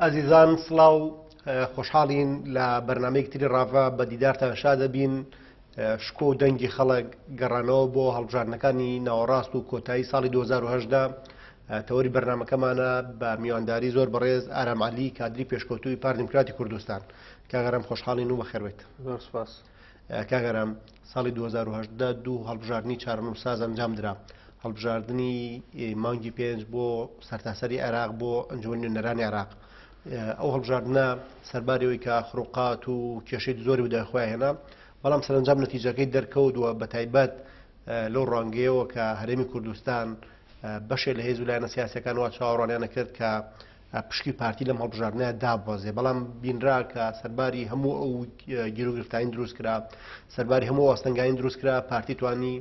ئازیزان سڵاو خۆشحاڵین لە بەرنمەیەکتری ڕاڤە بە دیدار تەماشا دەبین شکۆ و دەنگی خەڵک گەڕانەوە بۆ هەڵبژاردنەکانی ناوەڕاست و کۆتایی ساڵی 2010 تەوەری بەرنمەکەمانە بە میوانداری زۆر بەڕێز ئارام عەلی کادری پێشکەوتووی پارتی دیموکراتی کوردستان. کاگەرام خۆشحاڵین و بەخێربێت. زۆر سوپاس. کاگەرام ساڵی 2010 دوو هەڵبژاردننی چارەم و ساز ئەنجام درا. هەڵبژاردننی مانگی 5 بۆ سەرتاسەری عێراق بۆ ئەنجومەنی نوێنەرانی عێراق. ئەو هەڵبژاردنە سەربارەوەی کە خڕوقات و کێشەی زۆری بدایخوای هێنا، بەڵام سەرنجام نەتیجەکەی دەرکەوتووە بە تایبەت لەو ڕانگەیەوە کە هەرێمی کوردستان بەشێک لە هێز و لایەنە سیاسیەکان وا چاوەڕوانیانە کرد کە پشکی پارتی لەم هەڵبژاردنەیە دابوەزێ، بەڵام بینرا کە سەرباری هەموو ئەو گیرۆگرفتین دروست کرا، سەرباری هەموو وەستەنگاین دروست کرا، پارتی توانی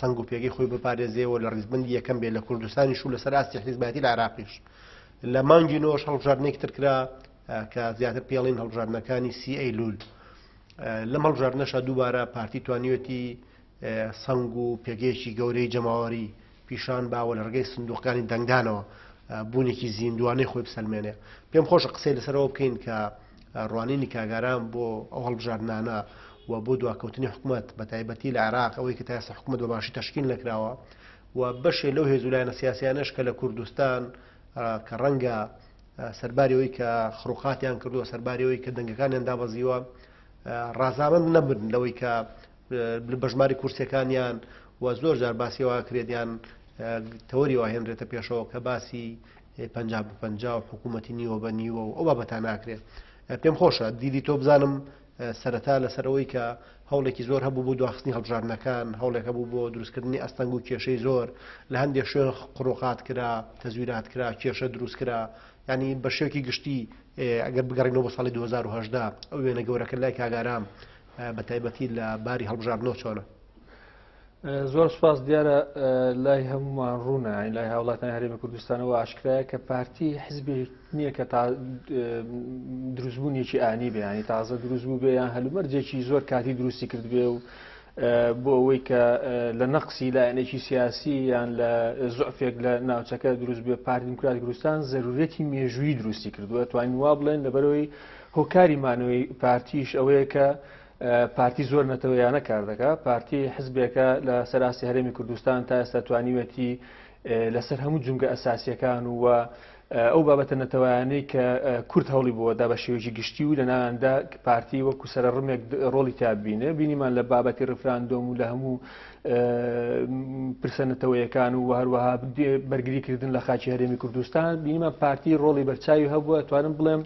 سنگ و پێگەی خۆی بپارێزێەوە لە ڕیزبندی یەکەم بێت لە کوردستانیش و لەسەر ئاستی حیزبەتی لە عێراقیش. لە مانگی نۆش هەڵبژاردنێکی تر کرا کە زیاتر پێڵین هەڵبژاردنەکانی سی ئەیلول. لەم هەڵبژاردنەشە دووبارە پارتی توانیوێتی سنگ و پێگەیەکی گەورەی جەماوەری پیشان باوە لە ڕگەی سندوقەکانی دەنگدانەوە بوونێکی زیندوانەی خۆی بسەلمێنێ. پێم خۆشە قسەی لەسەرەوە بکەین کە ڕوانینی کاگاران بۆ ئەو هەڵبژاردنانە و بۆ دواکەوتنی حکوومەت بە تایبەتی لە عێراق ئەوەی کە تا ئێستا حکوومەت بەباشی تەشکیل نەکراوە و بەشێ لەو هێز و لایەنە سیاسیانەش کە لە کوردستان کە ڕەنگە سەرباریەوەی کە خڕوقاتیان کردووە، سەرباریەوەی کە دەنگەکانیان دابەزیوە، ڕازامەند نەبن لەوەی کە بەژماری کورسەکانیان و زۆر جار باسیەوە کرێتیان تەوەری هێنرێتە پێشەوە کە باسی 50 و حکوومەتی نیوە بە نیوە و ئەو بابەتان ناکرێت. پێم خۆشە دیدی تۆ بزانم سەرەتا لەسەرەوەی کە هەوڵێکی زۆر هەبوو بۆ دواخستنی هەڵبژاردنەکان، هەوڵێک هەبوو بۆ دروستکردنی ئەستەنگ و کێشەی زۆر لە هەندێک شوێن قڕۆقات کرا، تەزویرات کرا، کێشە دروست کرا، ینی بە شێوەیەکی گشتی ئەگەر بگەڕینەوە بۆ ساڵی 2010 ئەو وێنە گەورەکە لای کاگارام بە تایبەتی لە باری هەڵبژاردنەوە چۆنە؟ زۆر سپاس. دیارە لای هەمومان ڕوونە، لای هاوڵاتیانی هەرێمی کوردستانەوە ئاشکرایە کە پارتی حیزبی نییە کە تا دروستبوونیەکی ئانی بێ، ینی تازە دروست بوو بێ یان هەلومەرجێکی زۆر کاتی دروستی کرد بێ و بۆ ئەوەی کە لە نەقسی لایەنێکی سیاسی یان لە زوعفێک لە ناوچەکە دروست بێ. پارتی دیموکراتی کوردستان زەرورەتی مێژووی دروستی کردووە. توانین وا بڵێن لەبەرەوەی هۆکاری مانەوەی پارتیش ئەوەیە کە پارتی زۆر نەتەوەیانە کار دەکات. پارتی حزبێکە لە سەراستی هەرێمی کوردستان تا ئێستا توانیوەتی لەسەر هەموو جونگە ئەساسیەکان و ئەو بابەتە نەتەوەیانەی کە کورد هەوڵی بۆدا بە شێوەیەکی گشتی و لەناواندا پارتی وەکو سەرڕمێک ڕۆڵی تابینێ. بینیمان لە بابەتی ڕفراندۆم و لە هەموو پرسە نەتەوەیەکان و هەروەها بەرگریکردن لە خاکی هەرێمی کوردستان بینیمان پارتی ڕۆڵی بەرچاوی هەبووە. توانم بڵێم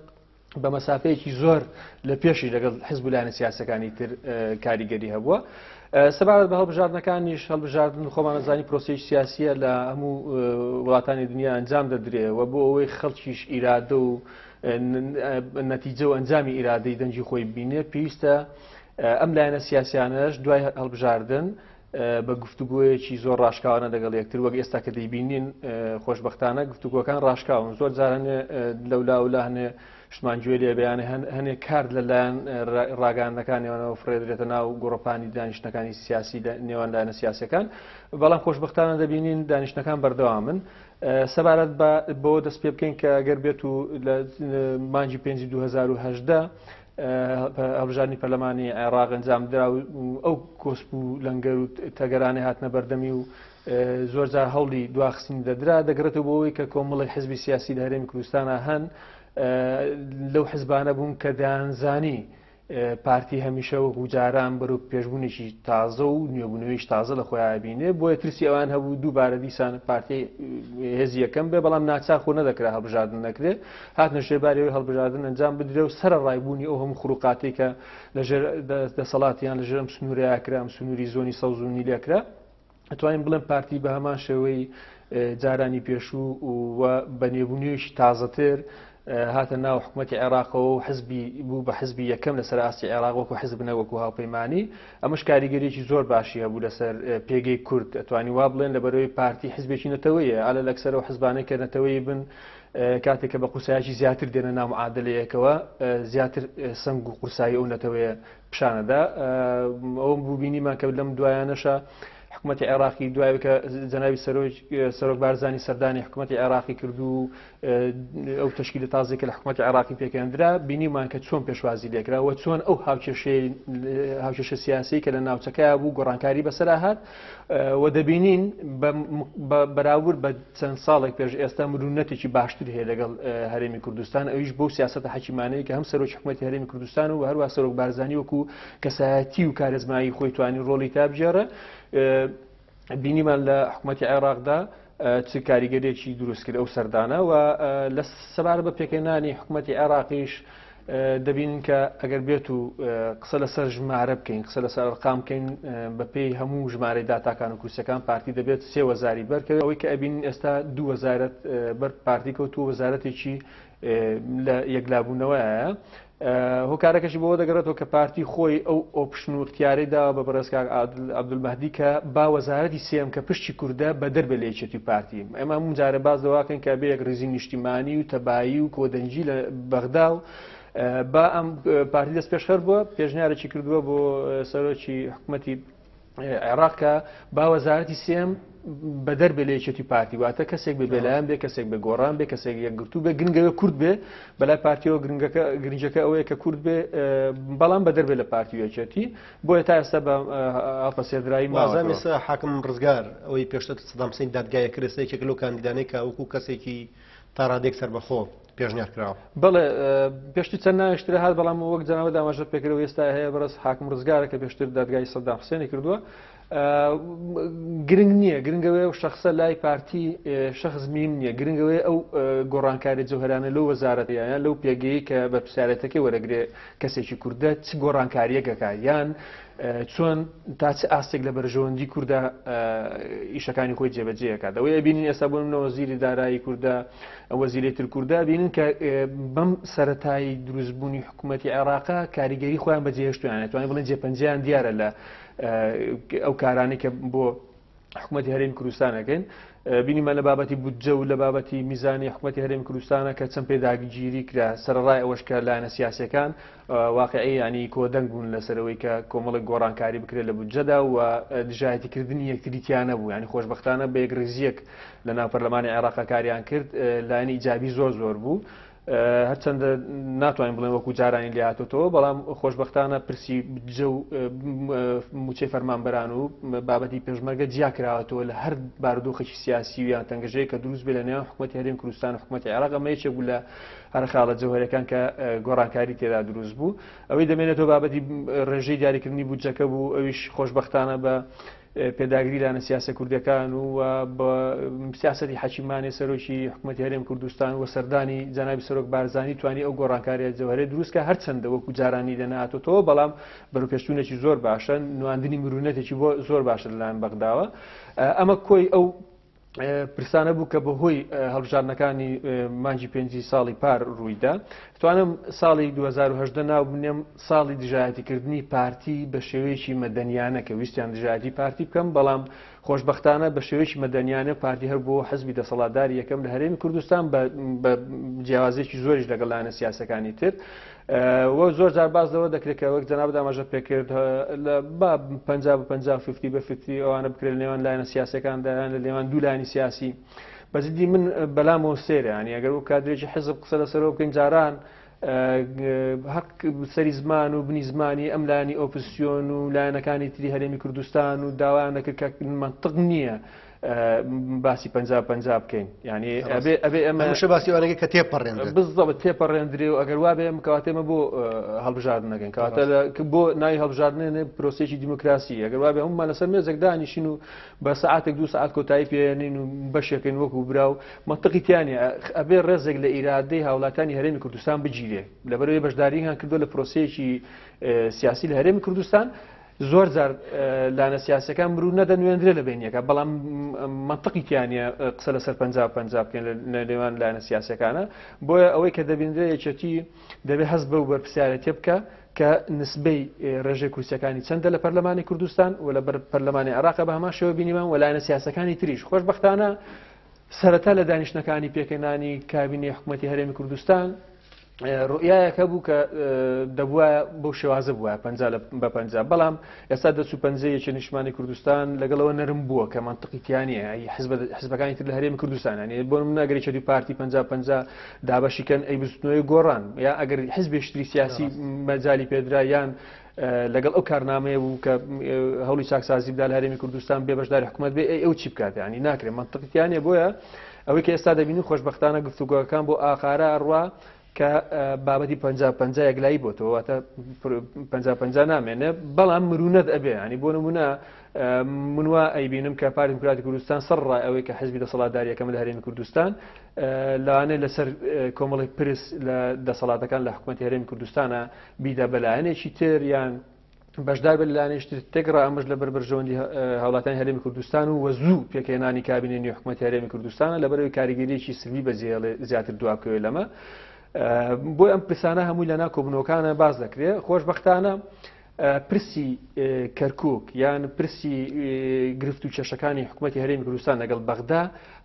بە مەسافەیەکی زۆر لە پێشی لەگەڵ حیزب و لایەنە سیاسەکانی تر کاریگەری هەبووە. سەبارەت بە هەڵبژاردنەکانیش هەڵبژاردن خۆمان نەزانی پرۆسەیەکی سیاسیە لە هەموو وڵاتانی دنیا ئەنجام دەدرێەوە بۆ ئەوەی خەڵکیش ئیرادە و نەتیجە و ئەنجامی ئیرادەی دەنجی خۆی بینێ. پێویستە ئەم لایەنە سیاسیانەش دوای هەڵبژاردن بە گفتوگویەکی زۆر ڕاشکاوانە لەگەڵ یەکتر وەک ئێستا کە دەیبینین خۆشبەختانە گفتوگوەکان ڕاشکاون. زۆر جار هەنێ لەولا هەنێ شتمانگوێ لێ بەیانێ هەنێک کار لەلایەن ڕاگەاندنەکانیەوە فرێدرێتە ناو گۆڕەپانی دانیشتەکانی سیاسی نێوان لایەنە سیاسەکان، بەڵام خۆشبەختانە دەبینین دانیشتەکان بەردەوامن. سەبارەت بۆ دەست پێ بکەین کە ئەگەر بێت و لە مانگی 5 2010 هەڵبژاردننی پەرلەمانی عێراق ئەنجام درا و ئەو کۆسپ و لەنگەر و تەگەرانێ هاتنە بەردەمی و زۆر جار هەوڵی دواخستنی دەدرا، دەگرێتەوە بۆ ئەوەی کە کۆمەڵی حیزبی سیاسی لە هەرێمی کوردستانە هەن لەو حیزبانە بوون کە دەیانزانی پارتی هەمیشە وەکو جاران بەرەو پێشبوونێکی تازە و نوێبوونەوەیش تازە لە خۆیان بینێ. بۆیە ترسی ئەوان هەبوو دووبارە دیسان پارتی هێزی یەکەم بێ، بەڵام ناچاخۆ نەدەکرا هەڵبژاردن نەکرێت. هاتنە ژێبارەوەی هەڵبژاردن ئەنجام بدرێ و سەرڕایبوونی ئەو هەموو خروقاتی کە لەژێر دەسەڵاتیان لەژێر ئەم سنوورەیەکرا، ئەم سنووری زۆنی سەوز و نیلەکرا. ئەتوانین بڵێن پارتی بە هەمان شێوەی جارانی پێشوو و بە نێبوونیویشی تازەتر هاتە ناو حکوومەتی عێراقەوە و حزبی بوو بە حزبی یەکەم لەسەر ئاستی عێراق وەکو حزب نەوەکو هاوپەیمانی. ئەمەش کاریگەریەکی زۆر باشی هەبوو لەسەر پێگەی کورد. ئەتوانی وا بڵێن لەبەرەوەی پارتی حزبێکی نەتەوەیە، ئالە لەکسەر و حزبانەی کە نەتەوەی بن کاتێککە بە قورسایکی زیاتر دێنە ناو معادلەیەکەوە زیاتر سنگ و قورسایی ئەو نەتەوەیە پیشانەدا. ئەوم بوو بینیمان کە لەم دوایانەشە حکوومەتی عێراقی دوای کە جەنابی سەرۆک بارزانی سەردانی حکوومەتی عێراقی کردو ئەو تشکیلە تازێک کە لە حکوومەتی عێراقی پێکەندرا بینیمان کە چۆن پێشوازی لێکراوە چۆن ئەو هاوکێشە سیاسی کە لە ناوچەکە بوو گۆڕانکاری بەسەرا هات و دەبینین بەراورد بە چەند ساڵێک پێش ئێستا مرونەتێکی باشتر هەیە لەگەڵ هەرێمی کوردستان ئەویش بۆ سیاسەتە حەکیمانەیە کە هەم سەرۆکی حکوومەتی هەرێمی کوردستان و هەروە سەرۆک بارزانی وەکو کەسایەتی و کارەزمایی خۆی توانی ڕۆڵی تابژێڕە بینیمان لە حکوومەتی عێراقدا چ کاریگەرێکی دروست کرد ئەو سەردانە و لە سەبارە بە پێکەنانی حکوومەتی عێراقیش دەبینین کە ئەگەر بێت و قسە لەسەر ژمارە بکەین قسە لەسەر ئەرقام بکەین بە پێی هەموو ژمارەی داتاکان و کورسەکان پارتی دەبێت 3000 بەرکەوێت ئەوەی کە ئەبین ئێستا 2000 بەر پارتی کەوت و وەزارەتێکی لە یەکلابوونەوەیە هۆکارەکەشی بۆ دەگەڕێتەوە کە پارتی خۆی ئەو ئۆپشن و اختیاری داوە بە بەڕێزکاک عەبدولمەهدی کە با وەزارەتی سێم کە پشتی کوردە بە دەربە لە یەکێتی پارتی ئێمە هەموو جارە باز دەواکەین کە بێ یەک ڕێزی نیشتیمانی و تەبایی و کۆدەنجی لە بەغدا و با ئەم پارتی دەست پێشخەر بووە پێشنیارێکی کردووە بۆ سەرۆکی حکوومەتی عێراق کە با وەزارەتی سێم بە دەربە لە یەکێتی پارتی واتە کەسێک بێ بێلایەن بێ کەسێک بە گۆڕان بێ کەسێک یەکگرتوو بێ گرنگەوە کورد بێ بەلای پارتیەوە گرنجەکە ئەوەیە کە کورد بێ بەڵام بە دەربێ لە پارتی یەکێتی بۆیە تا ئێستا بە ئاڵپەسێدرایی مازەمی حاکم ڕزگار ئەوەی پێشتر سەدام حوسێن دادگایە کرد ئێستەیەکێک لەو کاندیدانەی کە وەکو کەسێکی تا ڕادێک سەربەخۆ پێشنیار کراوە بەڵێ پێشتی چەند ناویشترە هات بەڵام وەک جەنابە دامەژە پێکرەوە ئێستا هەیە بەڕست حاکم ڕزگارە کە پێشتر دادگای سەدام حوسێنی کردووە گرنگ نییە گرنگەوەی و شخصە لای پارتی شخص میم نییە گرنگەوەی ئەو گۆڕانکاری جەوهرانە لەو وەزارەتیان لەو پێگەی کە بە پرسیارەتەکەی وەرەگرێ کەسێکی کوردە چ گۆڕانکاریەکەکە یان چۆن تا چ ئاستێک لە بەرژەوەندی کووردە ئیشەکانی خۆی جێبەجێەکات ئەوەی بینین ئێستا بۆ منەوە وەزیری دارایی کووردە وەزیرەی تر کووردە بینن کە بەم سەرەتایی دروستبوونی حکوومەتی عێراقا کاریگەری خۆیان بەجێهێشتویان توانین بڵێن جێپەنجەیان دیارە لە ئەو کارانی کە بۆ حکوومەتی هەرێمی کوردستانەکەین بینیمە لە بابەتی بودجە و لە بابەتی میزانی حکوومەتی هەرێمی کوردستانە کە چەند پێداگیری کرا سەرڕای ئەوەش کە لایەنە سیاسەکان واقعی ینی کۆدەنگ بوون لەسەرەوەی کە کۆمەڵێک گۆڕانکاری بکرێت لە بودجەدا و دژایەتیکردنی یەکتریتیانە بوو ینی خۆشبەختانە بە یەک ڕێزیەک لە ناو پەرلەمانی عێراقا کاریان کرد لایەنی ئیجابی زۆر بوو هەرچەندە ناتوانین بڵێن وەکو جارانی لاتۆتەوە بەڵام خۆشبەختانە پرسی بودجە و موچەی فەرمانبەران و بابەتی پێشمەرگە جیا کراوەتەوە لە هەر بارودۆخێکی سیاسی و یان تەنگەژەیە کە دروست بێ لە نێوان حکوومەتی هەرێمی کوردستان و حکوومەتی عێراق ئەمە یەکێک بوو لە هەر خاڵە جەوهەریەکان کە گۆڕانکاری تێدا دروست بوو ئەوەی دەمێنێتەوە بابەتی ڕێژەی دیاریکردنی بودجەکە بوو ئەویش خۆشبەختانە بە پێداگیری لایەنە سیاسە کوردەکان و بە سیاسەتی حەکیمانی سەرۆکی حکوومەتی هەرێمی کوردستان و سەردانی جەنابی سەرۆک بارزانی توانی ئەو گۆڕانکاریە جەوهەرەی دروستکە هەرچەندە وەکو جارانی دەنهاتۆتەوە بەڵام بەروپێشچوونێکی زۆر باشە نواندنی مرونەتێکی بۆ زۆر باشە لەلایەن بەغداوە ئەمە کۆی ئەو پرسانە بوو کە بەهۆی هەڵبژاردنەکانی مانگی پێنجی ساڵی پار ڕوویدا توانم ساڵی 2010 ناو بنێم ساڵی دژایەتیکردنی پارتی بە شێوەیەکی مەدەنیانە کە ویستیان دژایەتی پارتی بکەم بەڵام خۆشبەختانە بە شێوەیەکی مەدەنیانە پارتی هەر بۆ حزبی دەسەڵاتداری یەکەم لە هەرێمی کوردستان بە جیاوازێکی زۆریش لەگەڵ لایەنە سیاسەکانی تر وە زۆر جار بازەوە دەکرێت کە وەک جەناب دامەژە پێکرد لە با 50 بە 50 ئەوانە بکرێت لەنێوان لایەنە سیاسەکاندا لە لێوان دوو لایەنی سیاسی بەزیدی من بەلامەوە سێرە ینی ئەگەر و کادرێکی حزب قسە لەسەرەوە بکەین جاران هەق سەری زمان و بنی زمانی ئەم لایەنی ئۆپۆزیسیۆن و لایەنەکانی تری هەرێمی کوردستان و داوایان دەکرد کە منطق نییە باسی 50 بکەین ینی ئەبێ ئەمە باسیوانەکە کە تێپەڕێن بزڵ تێپەڕێندرێ و ئەگەر وا بێ کەواتێمە بۆ هەڵبژاردنەکەین کەواتە بۆ ناوی هەڵبژاردنێنێ پرۆسێکی دیموکراسی ئەگەر وا بێ هەمومان لەسەر مێزێک دانیشین و بە سەعاتێک 2 ساعت کۆتایی پێێنین و بەشێکن وەکو برا و منطقی تیانە ئەبێ ڕێزێک لە ئیرادەی هاوڵاتانی هەرێمی کوردستان بگیرێ لەبەرەوەی بەشداریان کردو لە پرۆسەیەکی سیاسی لە هەرێمی کوردستان زۆر جار لایەنە سیاسەکان مرور نەدەنوێنرێ لە بینیەکە بەڵام منطقی تیانە قسە لەسەر 50 بکەن لە نێوان لایەنە سیاسەکانە بۆیە ئەوەی کە دەبیندرێ یەکێتی دەبێت هەست بە و بەرپرسیارەتی بکە کە نسبەی ڕێژەی کورسیەکانی چەندە لە پەرلەمانی کوردستان و لە پەرلەمانی عێراق بە هەمان شێوە بینیمان و لایەنە سیاسەکانی تریش خۆشبەختانە سەرەتا لە دانیشتنەکانی پێکەنانی کابینەی حکوومەتی هەرێمی کوردستان ڕوئایەکە بوو کە دەبووە بۆ شێوازە بووە 50 بەڵام ئێستا 250 نیشتمانی کوردستان لەگەڵەوە نەرم بووە کە منطقیتیانە حزبەکانی تر لە هەرێمی کوردستان ینی بۆ من ئەگەری چەدی پارتی 50 دابەشیکەن ئەی بستنەوەی گۆڕان یا ئەگەر حزبێشتری سیاسی مەجای پێدرا یان لەگەڵ ئەو کارنامەیە بوو کە هەوڵی چاکسازی بدا لە هەرێمی کوردستان بێ بەشداری حکوومەت بێ ئەو چی بکات ینی ناکرێت منطقیتیانە بۆیە ئەوەی کە ئێستا دەبینی خۆشبەختانە گفتوگۆەکان بۆ ئاخارە ئەڕوا کە بابەتی 50 یەکلایی بۆتەوە واتە 50 نامێنێ بەڵام مرونەت ئەبێ ینی بۆ نمونە منوا ئەیبینم کە پارتی دیموکراتی کوردستان سەرڕای ئەوەی کە حزبی دەسەڵاتداریەکەم لە هەرێمی کوردستان لەوانەیە لەسەر کۆمەڵی پرس لە دەسەڵاتەکان لە حکوومەتی هەرێمی کوردستانە بیدا بەلایەنێکی تر یان بەشدار بە لەلایەنێکی تێکڕا ئەمەش لە بەربەرژەوەندی هاوڵاتیانی هەرێمی کوردستان و وەزوو پێکهێنانی کابینەی حکوومەتی هەرێمی کوردستانە لەبەرەوەی کاریگەریەکی سروی بە زیاتر دوابکەوێ لەمە بۆ ئەم پرسانە هەمووی لەنا کۆبنەوەکانە باز دەکرێت خۆشبەختانە پرسی کەرکووک یان پرسی گرفت و کێشەکانی حکوومەتی هەرێمی کوردستان لەگەڵ بەغدا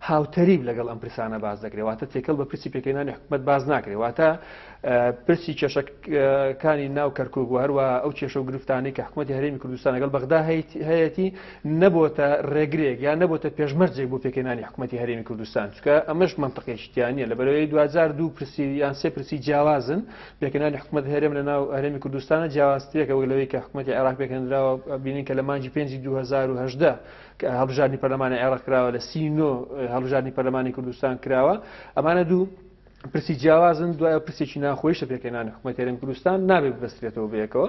هاوتەریب لەگەڵ ئەم پرسانە باز دەکرێت واتە تێکەڵ بە پرسی پێکهێنانی حکوومەت باز ناکرێت واتە پرسی کێشەکانی ناو کەرکووک و هەروە ئەو کێشە و گرفتانی کە حکوومەتی هەرێمی کوردستان لەگەڵ بەغدا هەیەی نەبووە ڕێگرێک یان نەبووە پێشمەرجێک بۆ پێکهێنانی حکوومەتی هەرێمی کوردستان چونکە ئەمەش منطقێکیانە لەبەرەوەی 2002 پرسی یان سێ پرسی جیاوازن پێکهێنانی حکوومەت هەرێم لە ناو هەرێمی کوردستانە جیاوازترێکە لەوەی کە حکوومەتی عێراق پێکهێنراوە بینین کە لە مانگی 5 2018 هەڵبژاردننی پەرلەمانی عێراق کراوە لە 39 هەڵبژاردننی پەرلەمانی کوردستان کراوە ئەمانە دوو پرسی جیاوازن دوایە پرسێکی ناخۆشە پێکهێنانی حکوومەتی هەرێمی کوردستان نابێت ببەسترێتەوە بەیەکەوە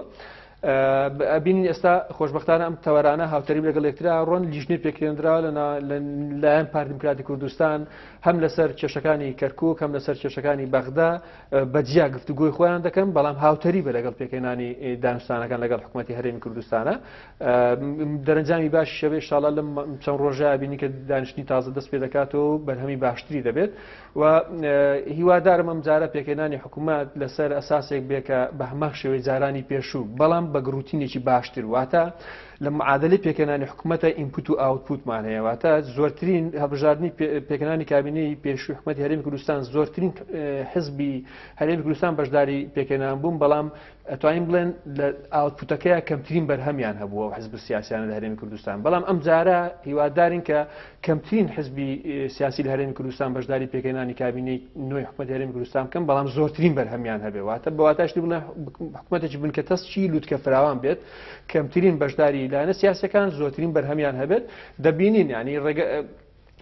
بینین ئێستا خۆشبەختانە ئەم تەوەرانە هاوتەریب لەگەڵ یەکترا ڕۆن لیژنەی پێکهێنراوە لەلایەن پارتی دیموکراتی کوردستان هەم لەسەر کێشەکانی کەرکووک هەم لەسەر کێشەکانی بەغدا بەجیا گفتوگۆی خۆیان دەکەن بەڵام هاوتەریبە لەگەڵ پێکهێنانی دانوستانەکان لەگەڵ حکوومەتی هەرێمی کوردستانە دەرەنجامی باش شەوێ ئینشاڵڵا لەم چەند ڕۆژە بینی کە دانیشتنی تازە دەست پێ دەکاتەوە بەرهەمی باشتری دەبێت و هیوادارم ئەم جارە پێکهێنانی حکوومەت لەسەر ئەساسێک بێکە بە هەماق شێوەی جارانی پێشوو بەڵام بە گروتینێکی باشتر واتە لە معادلەی پێکهێنانی حکوومەتە ئینپوت و ئاوتپوتمان هەیە واتە زۆرترین هەڵبژاردننی پێکهێنانی کابینەی پێشووی حکوومەتی هەرێمی کوردستان زۆرترین حزبی هەرێمی کوردستان بەشداری پێکهێنان بوون بەڵام ئەتوانین بڵێن لە ئاوتپوتەکەیە کەمترین بەرهەمیان هەبووە و حزب سیاسیانە لە هەرێمی کوردستان بەڵام ئەم جارە هیوادارین کە کەمترین حزبی سیاسی لە هەرێمی کوردستان بەشداری پێکهێنانی کابینەی نوێی حکوومەتی هەرێمی کوردستان بکەن بەڵام زۆرترین بەرهەمیان هەبێ واتە بەواتاشتی بڵێن حکوومەتێکی بنکە تەسچی لوتکە فراوان بێت کەمترین بەشداری لایەنە سیاسەکان زۆرترین بەرهەمیان هەبێت دەبینین ینی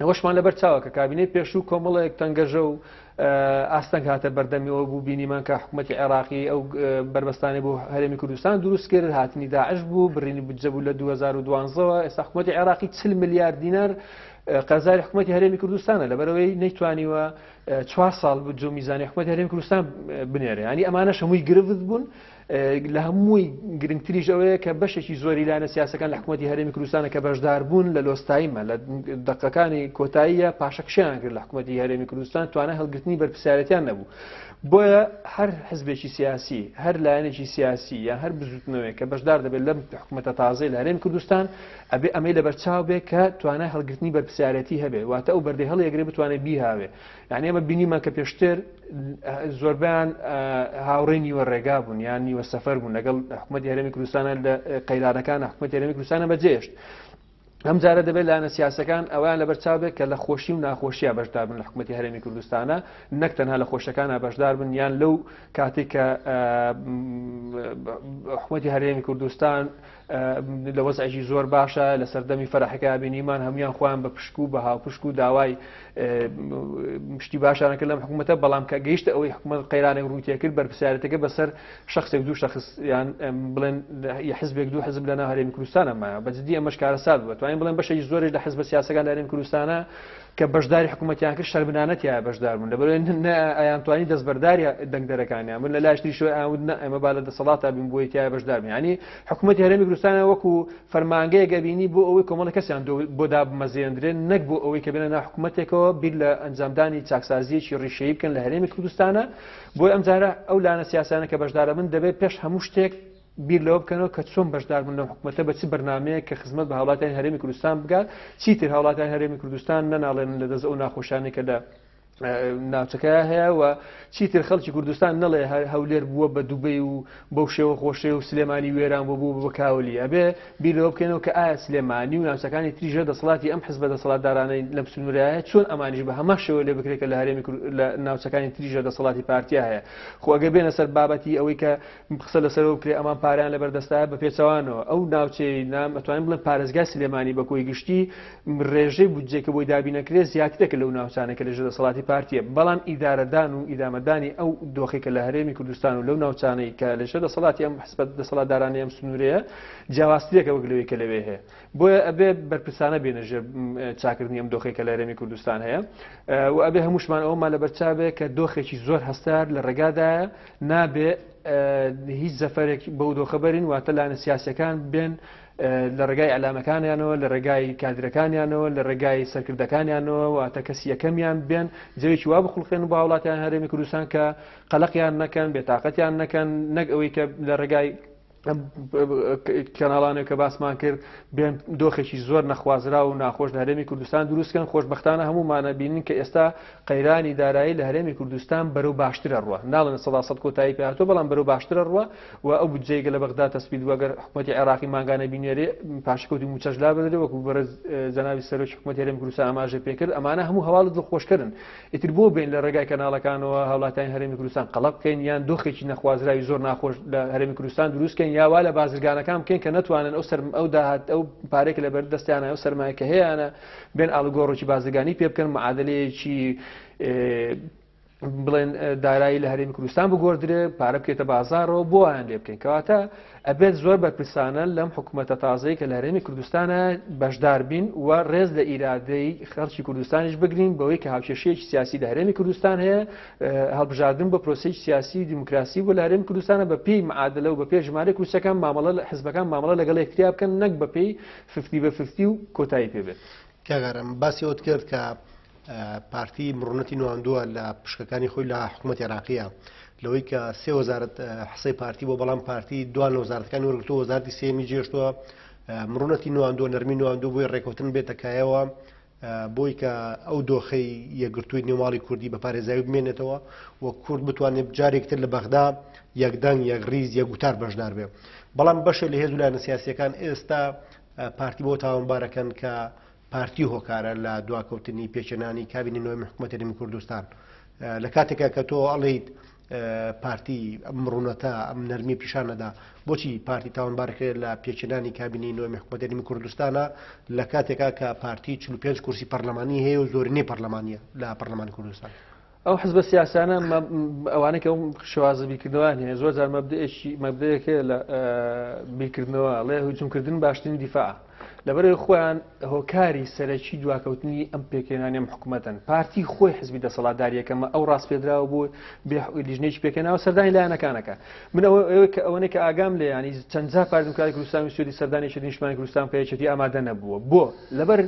ئەوەشمان لەبەر چاوە کە کابینەی پێشوو کۆمەڵێک تەنگەژە و ئاستەنگ هاتە بەردەمیەوە بوو بینیمان کە حکوومەتی عێراقی ئەو بربەستانی بۆ هەرێمی کوردستان دروست کرد هاتنی داعش بوو بڕینی بودجە بوو لە 2012ەوە ئێستا حکوومەتی عێراقی 40 میلیارد دینار قەرزاری حکوومەتی هەرێمی کوردستانە لەبەرەوەی نەیتوانیوە 4 ساڵ بودجە و میزانی حکوومەتی هەرێمی کوردستان بنێرە ینی ئەمانەش هەمووی گرفت بوون لە هەمووی گرنگتریش ئەوەیە کە بەشێکی زۆری لایەنە سیاسەکان لە حکوومەتی هەرێمی کوردستانە کە بەشدار بوون لە لۆستاییمە لە دەقەکانی کۆتاییە پاشەکشیان کرد لە حکوومەتی هەرێمی کوردستان توانە هەڵگرتنی بەرپرسیارەتیان نەبوو بۆیە هەر حزبێکی سیاسی هەر لایەنێکی سیاسی یان هەر بزوتنەوەی کە بەشدار دەبێت لەم حکوومەتە تازەی لە هەرێمی کوردستان ئەبێ ئەمەی لەبەرچاو بێ کە توانای هەڵگرتنی بەرپرسیارەتی هەبێ واتە ئەو بەردەی هەڵەیەگرێ بتوانێت بیهاوێ یعنی ئەمە بینیمان کە پێشتر زۆربیان هاوڕێی نیوە ڕێگا بوون یان نیوە سەفەر بوون لەگەڵ حکوومەتی هەرێمی کوردستانە لە قەیرانەکان حکوومەتی هەرێمی کوردستانە بەجێشت ئەم جارە دەبێت لایەنە سیاسەکان ئەویان لەبەرچاو بێت کە لە خۆشی و ناخۆشیە بەشدار بن لە حکوومەتی هەرێمی کوردستانە نەک تەنها لە خۆشەکانە بەشدار بن یان لەو کاتێک کە حکوومەتی هەرێمی کوردستان لە وەزعێکی زۆر باشە لە سەردەمی فەرەحەکە بینیمان هەمویان خۆیان بە پشک و بە هاوپشک و داوای شتی باشانەکە لەم حکوومەتە بەڵام کە گەیشتە ئەوەی حکوومەت قەیرانێک ڕووتێ کرد بەرپرسیارەتەکە بەسەر شخصێک دوو شخص یان بڵێن حزبێک دوو حزب لەناو هەرێمی کوردستانە مایە بەجددی ئەمەش کارەسات بووە توانین بڵێن بەشێکی زۆرێک لە حزب سیاسەکان لە هەرێمی کوردستانە کە بەشداری حکوومەتیان کرد شەربنانەتیایە بەشدار بوون لەبەرەوەی ئەیانتوانی دەستبەرداری دەنگدەرەکانیان من لە لاشتری شوێ ئاود ئەمە با لە دەسەڵاتە بین بۆی تایە بەشدار بن ینی حکوومەتی هەرێمی کوردستانە وەکو فەرمانگەیەک ئەبینی بۆ ئەوەی کۆمەڵە کەسیان بۆ دابمەزێندرێن نەک بۆ ئەوەی کە بێنە ناو حکوومەتێکەوە بیر لە ئەنجامدانی چاکسازیەکی ڕیشەیی بکەن لە هەرێمی کوردستانە بۆی ئەم جارە ئەو لایەنە سیاسانە کە بەشدارە من دەبێت پێش هەموو شتێک بیر لەوە بکەنەوە کە چۆن بەشدار بن لە حکوومەتە بە چ بەرنامەیە کە خزمەت بە هاوڵاتیانی هەرێمی کوردستان بگات چیتر هاوڵاتیانی هەرێمی کوردستان نەناڵێن لە دەست ئەو ناخۆشانێک کە لە ناوچەکە هەیە و چیتر خەڵکی کوردستان نەڵێ هەولێر بووە بە دووبەی و بەو شێوە خۆشێ و سلێمانی وێران بوو بە کاولی ئەبێ بیرەوە بکەنەوە کە ئایا سلێمانی و ناوچەکانی تریژە دەسەڵاتی ئەم حزبە دەسەڵاتدارانەی لەم سنوورەیە چۆن ئەمانیش بە هەمە شێوە لێ بکرێت کە لە هەرێمی لە ناوچەکانی تریژە دەسەڵاتی پارتیا هەیە خۆ ئەگە بێنە سەر بابەتی ئەوەی کە قسە لەسەرەوە بکرێ ئەمان پاریان لە بەردەستایە بە پێچەوانەوە ئەو ناوچەی ئەتوانین بڵێن پارێزگای سلێمانی بە کۆی گشتی ڕێژەی بودجێکە بۆی دابینەکرێت زیاترێکە لەو ناوچانێکە لەژێر دەسەڵاتی پارتیە بەڵام ئیدارەدان و ئیدامەدانی ئەو دۆخێکە لە هەرێمی کوردستان و لەو ناوچانەی کە لەژێر دەسەڵاتی ئەم حزب دەسەڵاتدارانی ئەم سنوورەیە جیاوازترێکە وەک لەوەی کە لەوێ هەیە بۆیە ئەبێ بەرپرسانە بێنە ژێر چاکردنی ئەم دۆخێکە لە هەرێمی کوردستان هەیە و ئەبێ هەمووشمان ئەومان لە بەرچاوێ کە دۆخێکی زۆر هەستار لە ڕێگادایە نابێ هیچ زەفەرێک بەو دۆخەبەرین واتە لایەنە سیاسیەکان بێن لە ڕێگای ئەلامەکانیانەوە لە ڕێگای کادرەکانیانەوە لە ڕێگای سەرکردەکانیانەوە واتە کەسی یەکەمیان بێن جەوێکی وا بخڵقێن و بە وڵاتیان هەرێمی کوردستان کە قەلەقیان نەکەن بێتاقەتیان نەکەن نەک ئەوەی کە لە ڕێگای کەناڵانێک کە باسمان کرد بێن دۆخێکی زۆر نەخوازرا و ناخۆش لە هەرێمی کوردستان دروستکەن خۆشبەختانە هەمومانە بینین کە ئێستا قەیرانی دارایی لە هەرێمی کوردستان بەرەو باشترە ڕوە ناڵێن 100% کۆتایی پێهاتۆ بەڵام بەرەو باشترە ڕوە و ئەو بودجەیەکە لە بەغدا تەسبیت وەگەر حکوومەتی عێراقی ماگانە بینێرێ پاشکەوتی موچەشلا بدرێ وەکو بەرز جەنابی سەرۆکی حکوومەتی هەرێمی کوردستان ئاماژە پێکرد ئەمانە هەموو هەواڵت دڵخۆشکردن ئیتر بۆ بین لە ڕێگای کەناڵەکانەوە هەوڵاتیان هەرێمی کوردستان قەڵق بکەین یان دۆخێکی نەخوازراوی زۆر ناخۆش لە هەرێمی کوردستان دروستکەین یاوا لە بازرگانەکان بکەین کە نەتوانن ئەو داهات ئەو پارێک لە بەردەستیانە ئەو سەرمایەکە هەیەیانە بێن ئاڵگۆڕێکی بازرگانی پێ بکەن معادلەیەکی بڵێن دارایی لە هەرێمی کوردستان بگۆڕدرێ پارە بکێتە بازارەوە بۆیان لێ بکەین کەواتە ئەبێت زۆر بەرپرسانە لەم حکوومەتە تازەی کە لە هەرێمی کوردستانە بەشدار بین و ڕێز لە ئیرادەی خەڵکی کوردستانیش بگرین بەوەی کە هاوکێشەیەکی سیاسی لە هەرێمی کوردستان هەیە هەڵبژاردن بە پرۆسەیەکی سیاسی دیموکراسی بۆ لە هەرێمی کوردستانە بە پێی معادلە و بە پێی ژمارە کوردستەکان مامەڵە حزبەکان مامەڵە لەگەڵ یەکتریا بکەن نەک بە پێی 50/50 و کۆتایی پێبێت کاگەرم باسی ئەوت کرد کە پارتی مرۆنەتی نواندووە لە پشکەکانی خۆی لە حکوومەتی عێراقیە لەوەی کە 3 وەزارەت حسەی پارتی بۆ بەڵام پارتی دوان لە وەزارەتەکانی وەرگرتووە وەزارەتی سێمی جێشتووە مرۆنەتی نواندووە نەرمی نواندوو بۆی ڕێکەوتن بێتەکایەوە بۆی کە ئەو دۆخەی یەکگرتووی نێوماڵی کوردی بە پارێزایی بمێنێتەوە و کورد بتوانێت جارێکتر لە بەغدا یەکدەنگ یەکڕیز یەکگوتار بەشدار بێ بەڵام بەشە لە هێز و لایەنە سیاسیەکان ئێستا پارتی بۆ تاوانبارەکەن کە پارتی هۆکارە لە دواکەوتنی پێچەنانی کابینی نوێی حکوومەتی هەرێمی کوردستان لە کاتێکە کە تۆ ئەڵێیت پارتی مرۆنەتە ئەم نەرمی پیشانەدا بۆچی پارتی تاوانبارەکە لە پێچەنانی کابینی نوێی حکوومەتی هەرێمی کوردستانە لە کاتێکا کە پارتی 45 کورسی پەرلەمانی هەیە و زۆرینەی پەرلەمانیە لە پەرلەمانی کوردستان ئەو حزبە سیاسانە ئەوانەی کە ئەو شێوازە بیرکردنەوەیان هەیە زۆر جار مەبدەیەکە لە بیرکردنەوە ئەڵێ هجوومکردن باشترین دیفاع لەبەرەوەی خۆیان هۆکاری سەرەکی دواکەوتنی ئەم پێکێنانی ئەم حکوومەتن پارتی خۆی حزبی دەسەڵاتداریەکەمە ئەو ڕاست پێدراوە بۆ لیژنەیەکی پێکێناوە سەردانی لایەنەکانەکە من ئەوەی کە ئاگام لێ ینی چەند جار پارتی دموکراتی کوردستان و سوێدی سەردانی نیشتمانی کوردستان پێیەکێتی ئامادە نەبووە بۆ لەبەر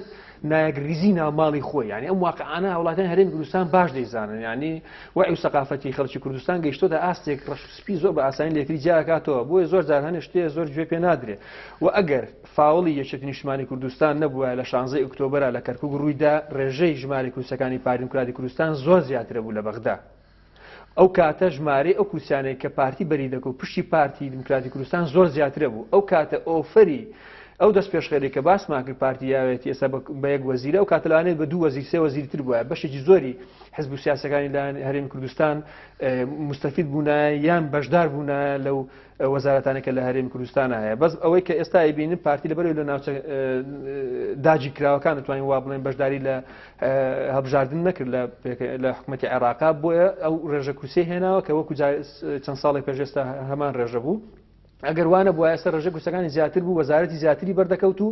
نایەگریزی ناوماڵی خۆی ینی ئەم واقعانە وڵاتانی هەرێمی کوردستان باش دەیزانن ینی وعی و سەقافەتی خەڵکی کوردستان گەیشتۆتە ئاستێک ڕەشسپی زۆر بە ئاسانی لێکری جیاکاتەوە بۆیە زۆر جار هەنێ شتێ زۆر گوێ پێ نادرێ و ئەگەر فاوڵی یەکێتی نیشتمانی کوردستان نەبووە لە 16 ئۆکتۆبەرە لە کەرکووک ڕوویدا ڕێژەی ژماری کوردستەکانی پارتی دموکراتی کوردستان زۆر زیاترە بوو لە بەغدا ئەو کاتە ژمارەی ئەو کوردستانەی کە پارتی بەریدەکە و پشتی پارتی دموکراتی کوردستان زۆر زیاترە بوو ئەو کاتە ئۆفەری ئەو دەست پێشخەری کە باسمان کرد پارتیاوێتی ئێستا بە یەک وەزیرە ئەو کاتەلوانێت بە 2 وەزیر 3 وەزیرتر بووە بەشێکی زۆری حزب و سیاسەکانی لە هەرێمی کوردستان مستەفید بوونە یان بەشدار بوونە لەو وەزارەتانێکە لە هەرێمی کوردستانە هەیە بەس ئەوەی کە ئێستا ئەیبینن پارتی لەبەرەوەی لە ناوچە داگی کراوەکان دەتوانین وا بڵێن بەشداری لە هەبژاردن نەکرد لە حکوومەتی عێراقا بۆیە ئەو ڕێژە کورسەی هێناوە کە وەکو چەند ساڵێک پێش ئێستا هەمان ڕێژە بوو ئەگەر وانە بووە ئێستا ڕێژە کوردستەکانی زیاتر بوو وەزارەتی زیاتری بەردەکەوت و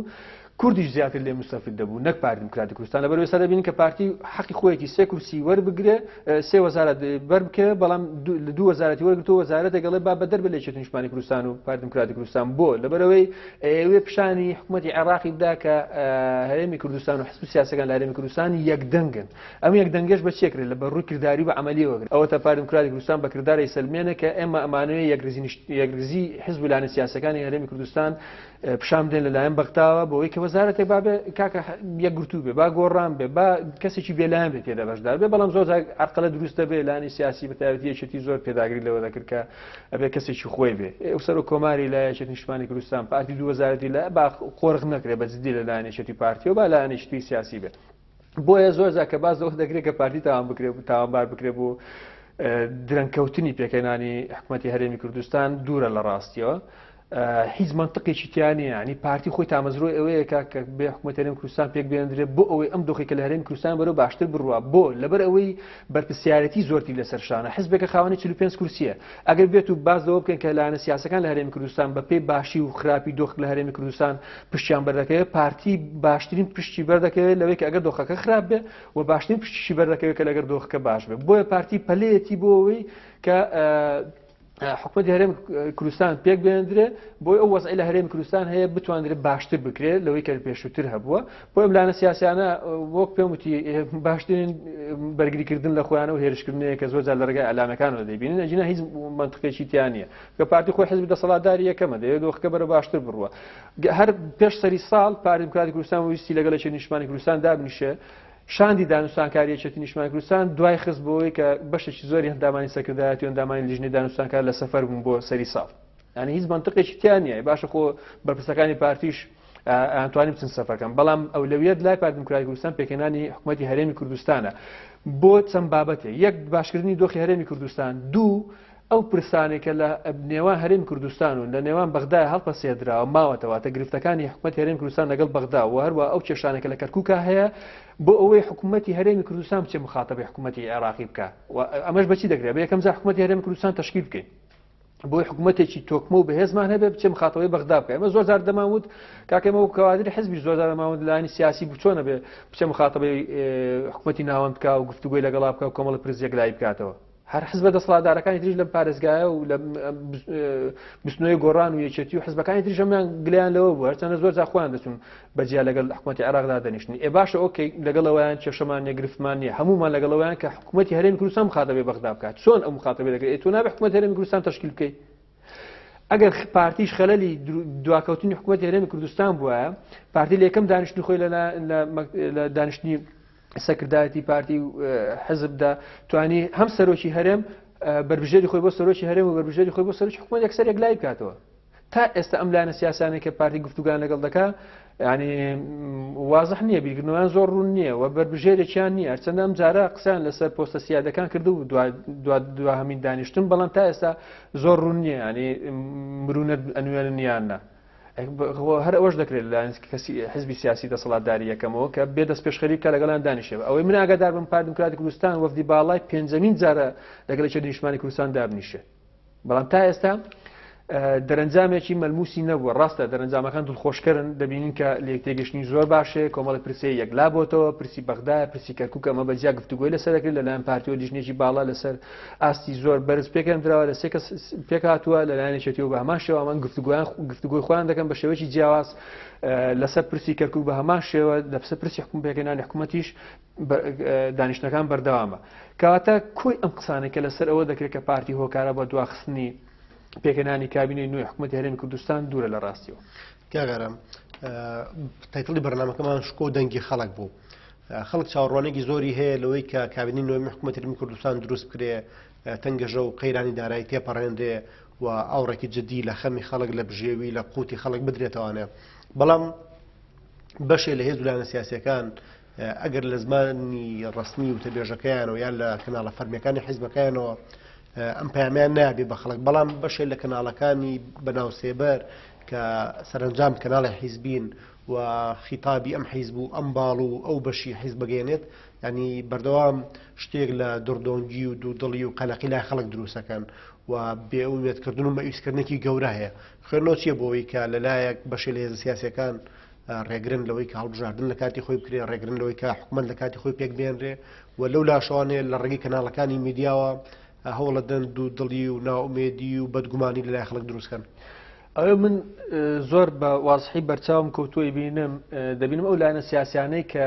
کوردیش زیاتر لێ مستەفید دەبوو نەک پارتی دموکراتی کوردستان لەبەرەوەی ئێستا دەبینین کە پارتی حەقی خۆیەتی 3 کورسی وەربگرێ 3 وەزارەت بەربکە بەڵام 2 وەزارەتی وەرگرتووە وەزارەت دەگەڵێ با بەدەر بە لە یەکێتی نیشتمانی کوردستان و پارتی دموکراتی کوردستان بۆ لەبەرەوەی ئێوێ پیشانی حکوومەتی عێراقی بدا کە هەرێمی کوردستان و حزب سیاسەکان لە هەرێمی کوردستان یەکدەنگن ئەم یەکدەنگەش بە چێکرێت لە بەڕووی کردداری و عەمەلیەوە ئەوە تا پارتی دموکراتی کوردستان بە کردداری سەلمێنە کە ئێمە ئەمانەیە یەکگرزی حزب و لایەنە سیاسەکانی هەرێمی کوردستان پیشام دێن لەلایەن بەغداوە بۆ ئەوەی کە وەزارەتێک بابێ کاکە یەکگرتوو بێ با گۆڕان بێ با کەسێکی بێلایەن بێت تێدا بەشدار بێ بەڵام زۆر عەرقەلە دروست دەبێ لانی سیاسی بەتایبەتی یەکێتی زۆر پێداگری لەوە دەکرد کە ئەبێ کەسێکی خۆی بێ ئێو سەر و کۆماری لە یەکێتی نیشتمانی کوردستان پارتی دوو وەزارەتی لە با قۆرغ نەکرێ بە جددی لە لایەن یەکێتی پارتیەوە با لایەن یەکێتی سیاسی بێ بۆیە زۆر جا کە باز لەوە دەکرێت کە پارتی تاوانبار بکرێ بۆ درەنگکەوتنی پێکەنانی حکوومەتی هەرێمی کوردستان دوورە لە ڕاستیەوە هیچ منطقێکی تیانە ینی پارتی خۆی تامەزرۆی ئەوەیە کە بێ حکوومەت هەرێمی کوردستان پێک بێنرێت بۆ ئەوەی ئەم دۆخێکە لە هەرێمی کوردستان بەرەو باشتر بڕوە بۆ لەبەر ئەوەی بەرپرسیارەتی زۆرتی لەسەر شانە حیزبێکە خاوەنی 45 کورسیە ئەگەر بێت و باز لەوە بکەن کە لایەنە سیاسەکان لە هەرێمی کوردستان بە پێی باشی و خراپی دۆخ لە هەرێمی کوردستان پشتیان بەردەکەوێت پارتی باشترین پشتی بەردەکەوێت لەوەی کە ئەگەر دۆخەکە خراپ بێ و باشترین پشتیشی بەردەکەوێت کە لەگەر دۆخەکە باش بێ بۆیە پارتی پەلەیەتی بۆ ئەوەی کە حکوومەتی هەرێمی کوردستان پێک بێنرێ بۆی ئەو وەزعی لە هەرێمی کوردستان هەیە بتوانرێت باشتر بکرێت لەوەی کە پێشووتر هەبووە بۆی ئەم لایەنە سیاسیانە وەک پێم وتی باشترین بەرگریکردن لە خۆیانە و هێرشکردنەیە کە زۆر جار لە ڕێگای ئەلامەکانەوە دەیبینن ئەجینە هیچ منطقێکی تیان نییە کە پارتی خۆی حیزبی دەسەڵاتداری یەکەمە دەیەوێت دۆخەکە بەرە باشتر بڕوە هەر پێش سەری ساڵ پارتی دموکراتی کوردستان ویستی لەگەڵ یەکێتی نیشتمانی کوردستان دابنیشێ شاندی دانوستانکاری یەکێتی نیشتمانی کوردستان دوای خست بۆەوەی کە بەشێکی زۆری هەندامانی سەرکردایەتی و هەندامانی لیژنەی دانوستانکار لە سەفەر بوون بۆ سەری ساڵ ینی هیچ منطقێکی تیان نییە باشە خۆ بەرپرسەکانی پارتیش ئەتوانین بچن سەفەرەکەم بەڵام ئەولەویەت لای پارتی دموکراتی کوردستان پێکەنانی حکوومەتی هەرێمی کوردستانە بۆ چەند بابەتێ یەک باشکردنی دۆخی هەرێمی کوردستان دوو ئەو پرسانێکە لە نێوان هەرێمی کوردستان و لە نێوان بەغدای هەڵپەسێدراوە ماوەتەوە تە گرفتەکانی حکوومەتی هەرێمی کوردستان لەگەڵ بەغدا و هەروە ئەو کێشانێکە لە کەرکووکە هەیە بۆ ئەوەی حکوومەتی هەرێمی کوردستان بچێ مخاتەبی حکوومەتی عێراقی بکە ئەمەش بەچی دەکرێت بە یەکەم جار حکوومەتی هەرێمی کوردستان تەشکیل بکەین بۆی حکوومەتێکی تۆکمە و بەهێزمان هەبێ بچێ مخاتەوەی بەغدا بکە ئەمە زۆر جار دەماوت کاکەمە و کەوادری حزبی زۆر جار دەماوت لایەنی سیاسی بچۆنە بێ بچێ مخاتەبەی حکوومەتی ناوەند بکە و گفتوگۆی لەگەڵا بکە و کۆمەڵی پرزیەک لای بکاتەوە هەر حزبە دەسەڵاتدارەکانی تریش لەم پارێزگایە و لە بستنەوەی گۆڕان و یەکێتی و حزبەکانی تریش هەمان گلیان لەوە بوو هەرچەندە زۆر جا خۆیان دەچون بەجیا لەگەڵ حکوومەتی عێراقدا دەنیشتنی باشە ئۆکەی لەگەڵەوەیان کێشەمان نیە گرفتمان نییە هەمومان لەگەڵەوەیان کە حکوومەتی هەرێمی کوردستان مخاتەبەی بەغدا بکات چۆن ئەو مخاتەبەی دەکرێت تۆ نابێت حکوومەتی هەرێمی کوردستان تەشکیل بکەیت ئەگەر پارتیش خەلەلی دواکەوتنی حکوومەتی هەرێمی کوردستان بووە پارتی لە یەکەم دانیشتنی خۆی لە دانیشتنی سەکردایەتی پارتی حزبدا توانی هەم سەرۆکی هەرێم بربژێری خۆی بۆ سەرۆکی هەرێم و بربژێری خۆی بۆ سەرۆکی حکوومەت یەکسەر یەکلای بکاتەوە تا ئێستا ئەم لایەنە سیاسانێک کە پارتی گفتوگان لەگەڵ دەکات ینی وازح نییە بیرکردنەوەیان زۆر ڕوون نییە و بربژێرێکیان نییە هەرچەندە ئەم جارە قسەیان لەسەر پۆستە سیادەکان کردو و دوا هەمین دانیشتن بەڵام تا ئێستا زۆر ڕوون نییە ینی مرونەت ئەنوێنن یاننا هەر ئەوەش دەکرێت لە حزبی سیاسی دەسەڵاتداری یەکەمەوە کە بێ دەست پێشخەری کە لەگەڵیان دانیشێت ئەوەی من ئاگادار بم پارتی دموکراتی کوردستان وەفدی باڵای پێنجەمین جارە لەگەڵ یەکێتی نیشتمانی کوردستان دابنیشێت بەڵام تا ئێستا دەرەنجامێکی مەلموسی نەبووە ڕاستە دەرەنجامەکان دڵخۆشکردن دەبینین کە لە یەکتێگەشتنی زۆر باشێ کۆمەڵی پرسی یەکلا بۆتەوە پرسی بەغدا پرسی کەرکووک ئەمە بەجیا گفتوگۆی لەسەر دەکرێت لەلایەن پارتی و لیژنێکی باڵا لەسەر ئاستی زۆر بەرز پێکەم درراوە لە سێ کەس پێک هاتووە لەلایەن یەکێتیەوە بە هەمان شێوە ئەمان گفتوگۆی خۆیان دەکەن بە شێوەیەکی جیاواز لەسەر پرسی کەرکووک بە هەمان شێوە لەسەر پرسی پێکەنانی حکوومەتیش دانیشتەکان بەردەوامە کەواتە کۆی ئەم قسانێکە لەسەر ئەوە دەکرێت کە پارتی هۆکارە بە دواخستنی پێکەنانی کابینەی نوێی حکوومەتی هەرێمی کوردستان دوورە لە ڕاستیەوە کاگەرم تایتڵی بەرنامەکەمان شکۆ و دەنگی خەڵک بوو خەڵک چاوەڕوانێکی زۆری هەیە لەوەی کە کابینەی نوێی حکوومەتی هەرێمی کوردستان دروست بکرێ تەنگەژە و قەیرانی دارایی تێپەڕێندێ و ئاوڕێکی جددی لە خەمی خەڵک لە بژێوی لە قوتی خەڵک بدرێتەوانێ بەڵام بەشێ لە هێز و لایەنە سیاسیەکان ئەگەر لە زمانی ڕسمی و تەبێژەکەیانەوە یان لە کەناڵە فەرمیەکانی حیزبەکەیانەوە ئەم پەیامیان نابێ بە خەڵک بەڵام بەشێ لە کەناڵەکانی بەناو سێبەر کە سەرنجام کەناڵی حیزبین و خیتابی ئەم حیزب و ئەم باڵ و ئەو بەشی حیزب بگەێنێت ینی بەردەوام شتێک لە دوردۆنگی و دوودڵی و قەلەقی لای خەڵک دروستەکەن و بێئومێتکردن و مەئویسکردنێکی گەورە هەیە خوێنەوە چییە بۆەوەی کە لەلایەک بەشێ لە هێزە سیاسیەکان ڕێگرن لەوەی کە هەڵبژاردن لە کاتی خۆی بکرێ ڕێگرن لەوەی کە حکوومەت لە کاتی خۆی پێک بێنرێ و لەو لاشەوانێ لە ڕێگەی کەناڵەکانی میدیاوە هەوڵە دەن دوودڵی و ناومێدی و بەدگومانی لەلای خەڵک دروستکەن ئەوە من زۆر بە وازحی بەرچاوم کەوتۆی بینم دەبینم ئەو لایەنە سیاسیانەی کە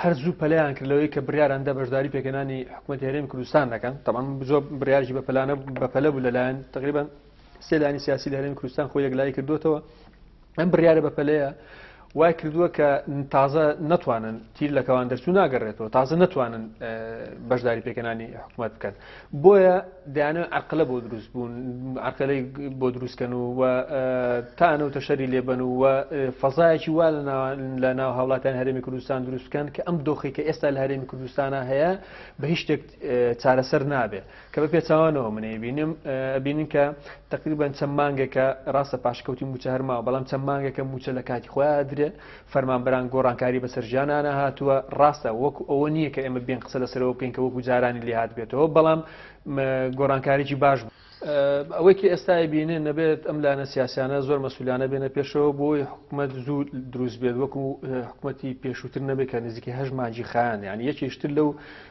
هەر زوو پەلیان کرد لەوەی کە بڕیاران دە بەشداری پێکەنانی حکوومەتی هەرێمی کوردستان دەکەن تەمان زۆر بڕیارێکی بەپەلە بوو لەلایەن تقریبا سێ لایەنی سیاسی لە هەرێمی کوردستان خۆی یەکلایی کردوتەوە ئەم بڕیارە بەپەلەیە وای کردووە کە تازە نەتوانن تیر لە کەوان دەرچوو ناگەڕێتەوە تازە نەتوانن بەشداری پێکەنانی حکوومەت بکەن بۆیە دەیانەوە عەرقلە بۆ دروست بوون عەرقلەی بۆ دروستکەن و تانەوتە شەری لێبن و فەزایەکی وا لە ناو هاوڵاتیان هەرێمی کوردستان دروست بکەن کە ئەم دۆخی کە ئێستا لە هەرێمی کوردستانە هەیە بە هیچ شتێک چارەسەر نابێ کە بە پێچاوانەوە منێ بینین کە تقریبان چەند مانگێکە ڕاستە پاشکەوتی موچە هەرماوە بەڵام چەند مانگێکە موچە لە کاتی خۆیان درێ فەرمانبەران گۆڕانکاری بەسەر ژیانانە هاتووە ڕاستە وەکو ئەوە نییە کە ئێمە بێن قسە لەسەرەوە بکەین کە وەکو جارانی لێ هات بێتەوە بەڵام گۆڕانکاریی باش بوو ئەوەیکی ئێستای بینێن نەبێت ئەم لانە سیاسیانە زۆر مەسئولانە بێنە پێشەوە بۆی حکوومەت زوو دروست بێت وەکو حکوومەتی پێشووتر نەبێت کە نزیکی 8 مانگی خایان یعنی یەکێشتر لەو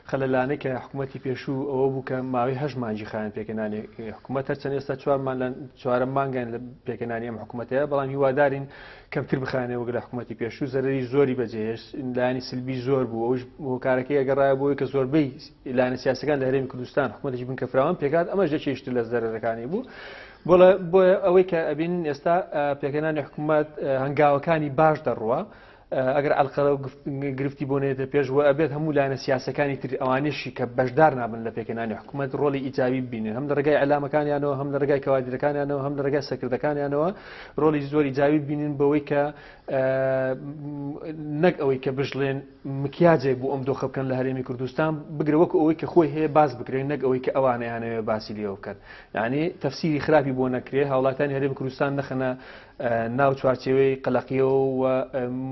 خەلەلانەی کە حکوومەتی پێشوو ئەوە بوو کە ماوەی 8 مانگی خایان پێکەنانی حکوومەت هەرچەند ئێستا 4 مانگیان لە پێکەنانی ئەم حکوومەتەیە بەڵام هیوادارین کەمتر بخانەوە وەک لە حکوومەتی پێشوو زەرەری زۆری بەجێهێشت لایانی سلبی زۆر بوو ئەوش هۆکارەکەی ئەگەڕایە بۆی کە زۆربەی لایەنە سیاسەکان لە هەرێمی کوردستان حکوومەتێکی بنکەفراوان پێکات ئەمەش یەکێشتر لە زەرەرەکانی بوو بۆ ئەوەی کە ئەبینن ئێستا پێکەنانی حکوومەت هەنگاوەکانی باش دەڕوە ئەگەر ئەلقەڵە گرفتی بۆنێتە پێش و ئەبێت هەموو لایەنە سیاسەکانی تر ئەوانشی کە بەشدار نابن لە پێکەنانی حکوومەت ڕۆڵی ئیجابی ببینن هەم لە ڕێگای ئەلامەکانیانەوە هەم لە ڕێگای کەوادرەکانیانەوە هەم لە ڕێگای سەکردەکانیانەوە ڕۆڵی زۆر ئیجابی ببینن بەوەی کە نەک ئەوەی کە بژڵێن مکیاجێک بوو ئەم دۆخە بکەن لە هەرێمی کوردستان بگرە وەکو ئەوەی کە خۆی هەیە باز بکرێن نەک ئەوەی کە ئەوانەیانەوێ باسی لێەوە بکەن یعنی تەفسیری خراپی بۆ نەکرێ هاوڵاتیانی هەرێمی کوردستان نەخەنە ناو چوارچێوەی قەلەقیەوە و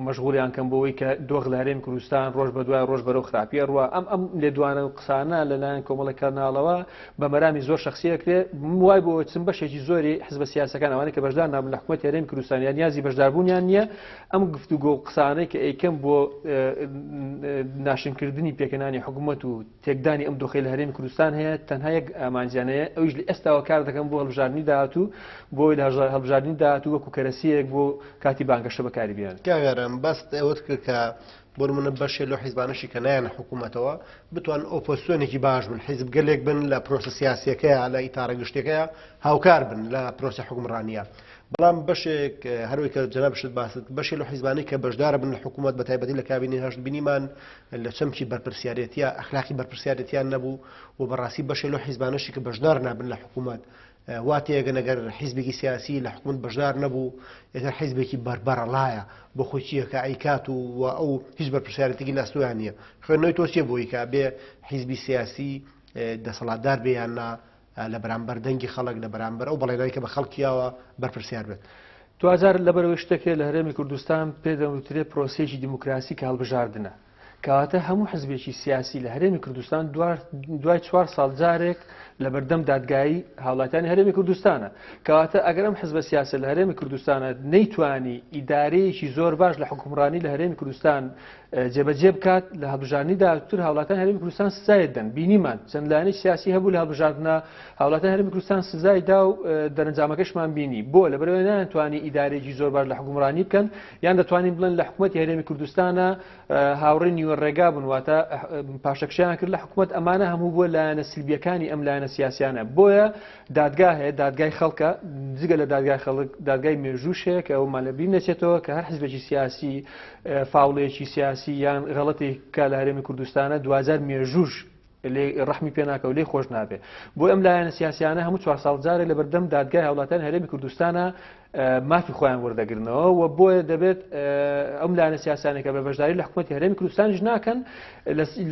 مەشغوڵیان کەم بۆەوەی کە دۆخ لە هەرێمی کوردستان ڕۆژ بە دوای ڕۆژ بەرەو خراپیە ڕوە ئەم لێدوانە و قسانە لەلایەن کۆمەڵە کارناڵەوە بە مەرامی زۆر شخصیەکرێ وای بۆ چەند بەشێکی زۆری حزبە سیاسەکان ئەوانەی کە بەشدار نابن لە حکوومەتی هەرێمی کوردستان یان نیازی بەشداربوونیان نییە ئەم گفتوگۆ و قسانەی کە ئەیکەم بۆ ناشنکردنی پێکەنانی حکوومەت و تێکدانی ئەم دۆخەی لە هەرێمی کوردستان هەیە تەنها یەک ئامانجیانەیە ئەویش لە ئێستاوە کار دەکەم بۆ هەڵبژاردننی داهاتوو بۆی لە هەڵبژاردننی داهاتوو وەکو کەرەسیەک بۆ کاتی بانگەشە بەکاری بێن کاگەرم بەست ئەوت کرد کە بۆ منە بەشێ لە حیزبانشی کە نایەنە حکوومەتەوە بتوان ئۆپۆزیسیۆنێکی باش بن حیزب گەلێک بن لە پرۆسە سیاسیەکەیە لە ئیتارە گشتەکەیە هاوکار بن لە پرۆسە حکومڕانیە بەڵام بەشێک هەروەی کە جەنابشت باست بەشێ لە حیزبانی کە بەشدارە بن لە حکوومەت بە تایبەتی لە کابینی هەشت بینیمان لە چەمکی بەرپرسیارەتیە ئەخلاقی بەرپرسیارەتیان نەبوو و بەڕاستی بەشێ لە حیزبانشی کە بەشدار نابن لە حکوومەت واتێگە نەگەر حیزبێکی سیاسی لە حکوومەت بەشدار نەبوو ئێتر حیزبێکی بەربەرەڵایە بۆ خۆچیە کە ئەیکات و ئەو هیچ بەرپرسیارەتێکی لەستویان نییە خوێندنەوەی تۆچیە بۆی کە بێ حیزبی سیاسی دەسەڵاتدار بێیاننا لە بەرامبەر دەنگی خەڵک لە بەرامبەر ئەو بەڵێنەوەی کە بە خەڵکیەوە بەرپرسیار بێت دوجار لەبەرەوەی شتێکێ لە هەرێمی کوردستان پێدەوترێ پرۆسێکی دیموکراسی کە هەڵبژاردنە کەواتە هەموو حزبێکی سیاسی لە هەرێمی کوردستان دوای 4 ساڵ جارێک لە بەردەم دادگایی هاوڵاتیانی هەرێمی کوردستانە کەواتە ئەگەر ئەم حزبە سیاسە لە هەرێمی کوردستانە نەیتوانی ئیدارەیەکی زۆر باش لە حکومڕانی لە هەرێمی کوردستان جێبەجێ بکات لە هەڵبژاردننیدا تر هاوڵاتیان هەرێمی کوردستان سزای دەن بینیمان چەند لایەنی سیاسی هەبوو لە هەڵبژاردنە هاوڵاتیان هەرێمی کوردستان سزای دا و دەرەنجامەکەشمان بینی بۆ لەبەرەوەی ناتوانانی ئیدارەیەکی زۆر باش لە حکومڕانی بکەن یان دەتوانین بڵێن لە حکوومەتی هەرێمی کوردستانە هاوڕێی نیوەڕێگا بن واتە پاشەکشیان کرد لە حکوومەت ئەمانە هەموو بۆ لایەنە سلبیەکانی ئەم لایەنە سیاسیانە بۆیە دادگا هەیە دادگای خەڵکە جگە لە دادگای خەڵک دادگای مێژووشەیە کە ئەومان لە بیر نەچێتەوە کە هەر حزبێکی سیاسی فاوڵەیەکی سیاسی یان غەڵەتی کا لە هەرێمی کوردستانە دوجار مێژووش لێ ڕەحمی پێ ناکە و لێ خۆش نابێ بۆ ئەم لایەنە سیاسیانە هەموو 4 ساڵ جارێ لە بەردەم دادگای هاوڵاتیان هەرێمی کوردستانە مافی خۆیان وەردەگرنەوە و بۆیە دەبێت ئەم لایەنە سیاسانێکە بە بەشداری لە حکوومەتی هەرێمی کوردستانیش ناکەن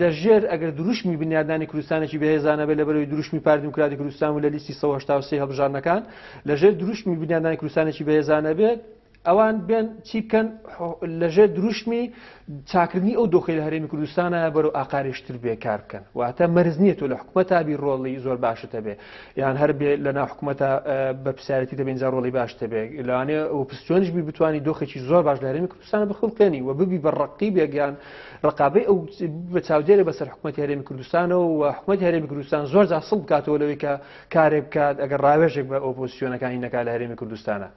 لە ژێر ئەگەر دروشمی بنیادانی کوردستانێکی بەهێزانە بێت لەبەرەوەی دروشمی پارتی دیموکراتی کوردستان و لە لیستی 183 هەڵبژاردنەکان لە ژێر دروشمی بنیادانی کوردستانێکی بەهێزانە بێت ئەوان بێن چی بکەن لەژێر دروشمی چاکردنی ئەو دۆخەی لە هەرێمی کوردستانە بەرەو ئاقارێشتر بێکار بکەن واتە مەرز نییە تۆ لە حکوومەتا بی ڕۆڵی زۆر باشتە بێ یان هەر بێ لە ناو حکوومەتە بەرپرسیارەتی دەبێن جا ڕۆڵی باشتە بێ لەوانەیە ئۆپۆزیسیۆنیش بی بتوانی دۆخێکی زۆر باش لە هەرێمی کوردستانە بخڵکێنی و ببی بە ڕەقیبێک یان ڕقابەی ئەو بە چاودێرە بەسەر حکوومەتی هەرێمی کوردستانەوە و حکوومەتی هەرێمی کوردستان زۆر جا سڵ بکاتەوە لەوەی کە کارێک بکات ئەگەر ڕاوێژێک بە ئۆپۆزیسیۆنەکانی نەکات لە هەرێمی کوردستانە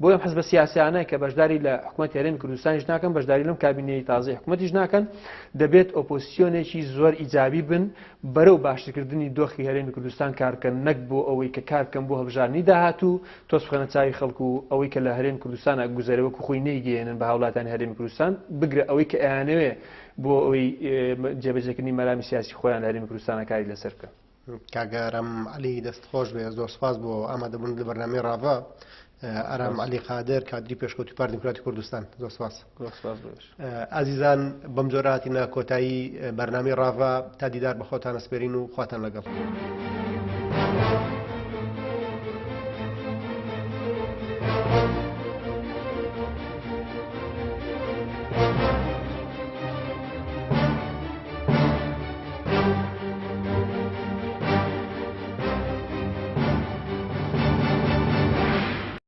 بۆ ئەم حزبە سیاسیانە کە بەشداری لە حکوومەتی هەرێمی کوردستانیش ناکەن بەشداری لەم کابینەی تازەی حکوومەتیش ناکەن دەبێت ئۆپۆزیسیۆنێکی زۆر ئیجابی بن بەرەو باشکردنی دۆخی هەرێمی کوردستان کارکەن نەک بۆ ئەوەی کە کارکەم بۆ هەڵبژارنی داهاتوو تۆز بخەنە چاوی خەڵکو و ئەوەی کە لە هەرێمی کوردستانە گوزەرەوەکو خۆی نەیگەێنن بە هاوڵاتانی هەرێمی کوردستان بگرە ئەوەی کە ئەیانەوێ بۆ ئەوەی جێبەجێکردنی مەرامی سیاسی خۆیان لە هەرێمی کوردستانە کاری لەسەر بکەن. کاگەرم علی دەستخۆش بێ زۆر سپاس بۆ ئامادەبوون لە بەرنامەی ڕاڤە. ئارام علی قادر کادری پێشکەوتی پارتی دیموکراتی کوردستان زۆر سپاس. ئازیزان بەم جۆراتینە کۆتایی بەرنامەی ڕاڤە تا دیدار بە خۆتان ئەسپێرین و خواتان لەگەڵ.